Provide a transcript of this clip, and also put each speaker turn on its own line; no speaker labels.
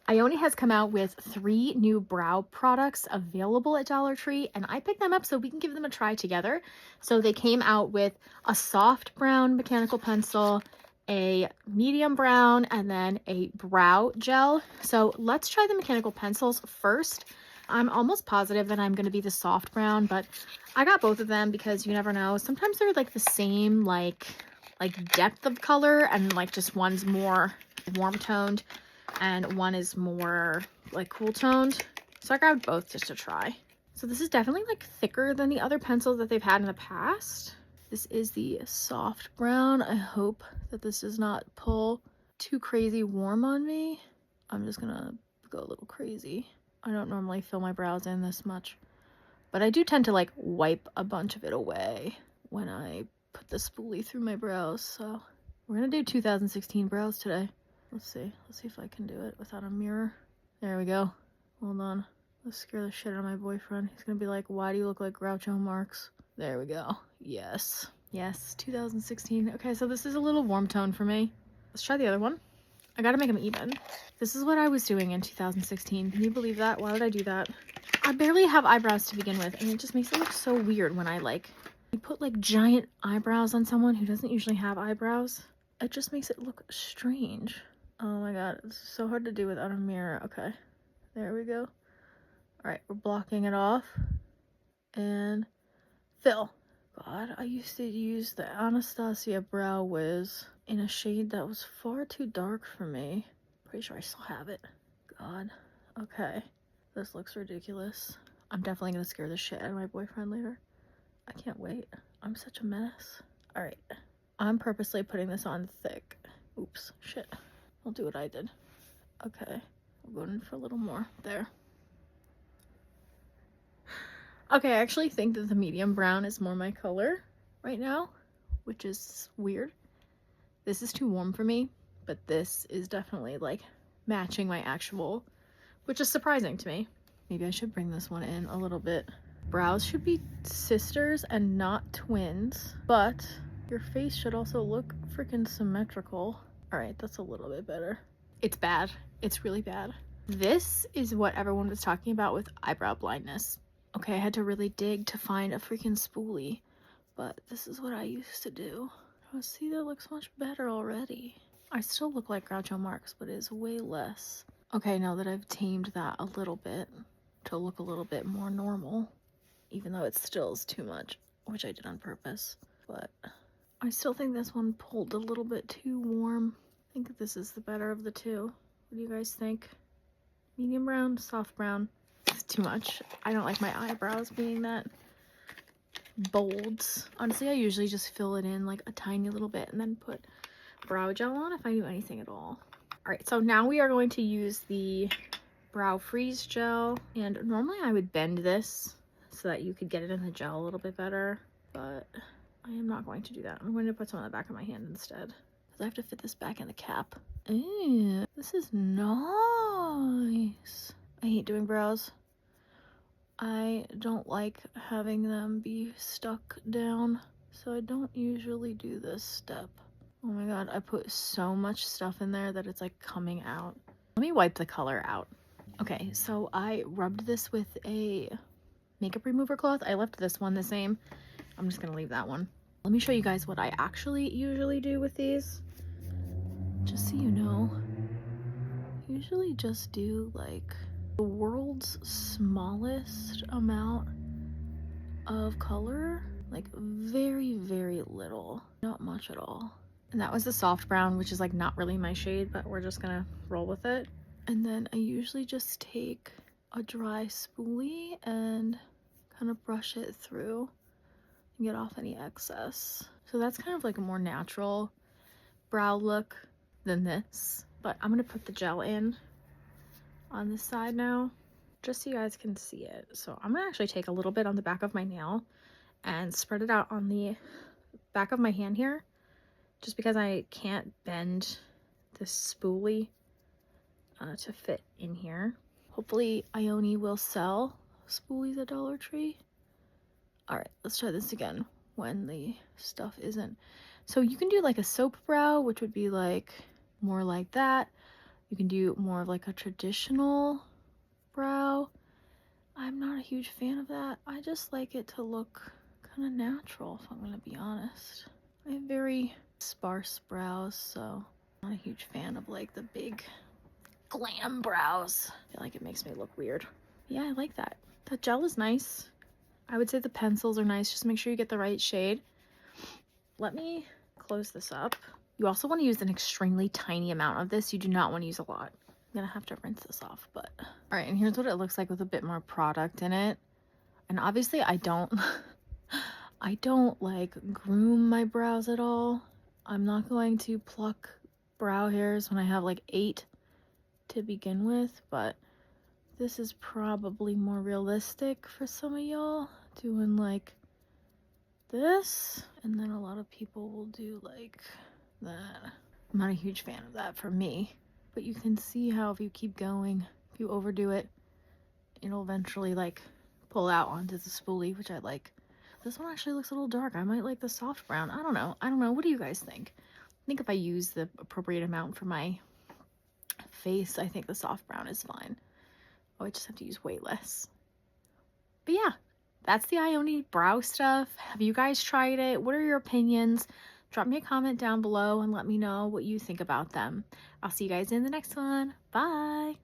Ioni has come out with 3 new brow products available at Dollar Tree, and I picked them up so we can give them a try together. So they came out with a soft brown mechanical pencil, a medium brown, and then a brow gel. So let's try the mechanical pencils first. I'm almost positive that I'm going to be the soft brown, but I got both of them because you never know. Sometimes they're like the same like depth of color, and like just one's more warm toned and one is more like cool toned. So I grabbed both just to try. So this is definitely like thicker than the other pencils that they've had in the past. This is the soft brown. I hope that this does not pull too crazy warm on me. I'm just gonna go a little crazy. I don't normally fill my brows in this much, but I do tend to like wipe a bunch of it away when I put the spoolie through my brows. So we're gonna do 2016 brows today. Let's see if I can do it without a mirror. There we go. Hold on. Let's scare the shit out of my boyfriend. He's gonna be like, why do you look like Groucho Marx? There we go. Yes. Yes, 2016. Okay, so this is a little warm tone for me. Let's try the other one. I gotta make them even. This is what I was doing in 2016. Can you believe that? Why would I do that? I barely have eyebrows to begin with, and it just makes it look so weird when I you put like giant eyebrows on someone who doesn't usually have eyebrows. It just makes it look strange. Oh my god, it's so hard to do without a mirror. Okay, there we go. All right, we're blocking it off. And fill. God, I used to use the Anastasia Brow Wiz in a shade that was far too dark for me. Pretty sure I still have it. God. Okay, this looks ridiculous. I'm definitely gonna scare the shit out of my boyfriend later. I can't wait. I'm such a mess. All right, I'm purposely putting this on thick. Oops, shit. I'll do what I did. Okay, we're going in for a little more. There. Okay, I actually think that the medium brown is more my color right now, which is weird. This is too warm for me, but this is definitely like matching my actual, which is surprising to me. Maybe I should bring this one in a little bit. Brows should be sisters and not twins, but your face should also look freaking symmetrical. All right, that's a little bit better. It's bad. It's really bad. This is what everyone was talking about with eyebrow blindness. Okay, I had to really dig to find a freaking spoolie, but this is what I used to do. Oh, see, that looks much better already. I still look like Groucho Marx, but it is way less. Okay, now that I've tamed that a little bit to look a little bit more normal, even though it still is too much, which I did on purpose, but I still think this one pulled a little bit too warm. I think this is the better of the two. What do you guys think? Medium brown, soft brown? It's too much. I don't like my eyebrows being that bold. Honestly, I usually just fill it in like a tiny little bit and then put brow gel on if I do anything at all. All right, so now we are going to use the brow freeze gel, and normally I would bend this so that you could get it in the gel a little bit better, but I am not going to do that. I'm going to put some on the back of my hand instead because I have to fit this back in the cap. Ew, this is nice. I hate doing brows. I don't like having them be stuck down, so I don't usually do this step. Oh my god, I put so much stuff in there that it's like coming out. Let me wipe the color out. Okay, so I rubbed this with a makeup remover cloth. I left this one the same. I'm just gonna leave that one. Let me show you guys what I actually usually do with these. Just so you know, usually just do like the world's smallest amount of color, like very, very little, not much at all. And that was the soft brown, which is like not really my shade, but we're just gonna roll with it. And then I usually just take a dry spoolie and kind of brush it through and get off any excess. So that's kind of like a more natural brow look than this, but I'm gonna put the gel in on this side now just so you guys can see it. So I'm gonna actually take a little bit on the back of my nail and spread it out on the back of my hand here, just because I can't bend this spoolie to fit in here. Hopefully Ioni will sell spoolies at Dollar Tree. All right, let's try this again when the stuff isn't. So you can do like a soap brow, which would be like more like that. You can do more of like a traditional brow. I'm not a huge fan of that. I just like it to look kind of natural, if I'm gonna be honest. I have very sparse brows, so I'm not a huge fan of like the big glam brows. I feel like it makes me look weird. Yeah, I like that. The gel is nice. I would say the pencils are nice. Just make sure you get the right shade. Let me close this up. You also want to use an extremely tiny amount of this. You do not want to use a lot. I'm gonna have to rinse this off, but all right. And here's what it looks like with a bit more product in it. And obviously I don't I don't like groom my brows at all. I'm not going to pluck brow hairs when I have like 8 to begin with, but this is probably more realistic for some of y'all, doing like this, and then a lot of people will do like that. I'm not a huge fan of that for me, but you can see how if you keep going, if you overdo it, it'll eventually like pull out onto the spoolie, which I like. This one actually looks a little dark. I might like the soft brown. I don't know. What do you guys think? I think if I use the appropriate amount for my face, I think the soft brown is fine. Oh, I just have to use way less. But yeah, that's the Ioni brow stuff. Have you guys tried it? What are your opinions? Drop me a comment down below and let me know what you think about them. I'll see you guys in the next one. Bye.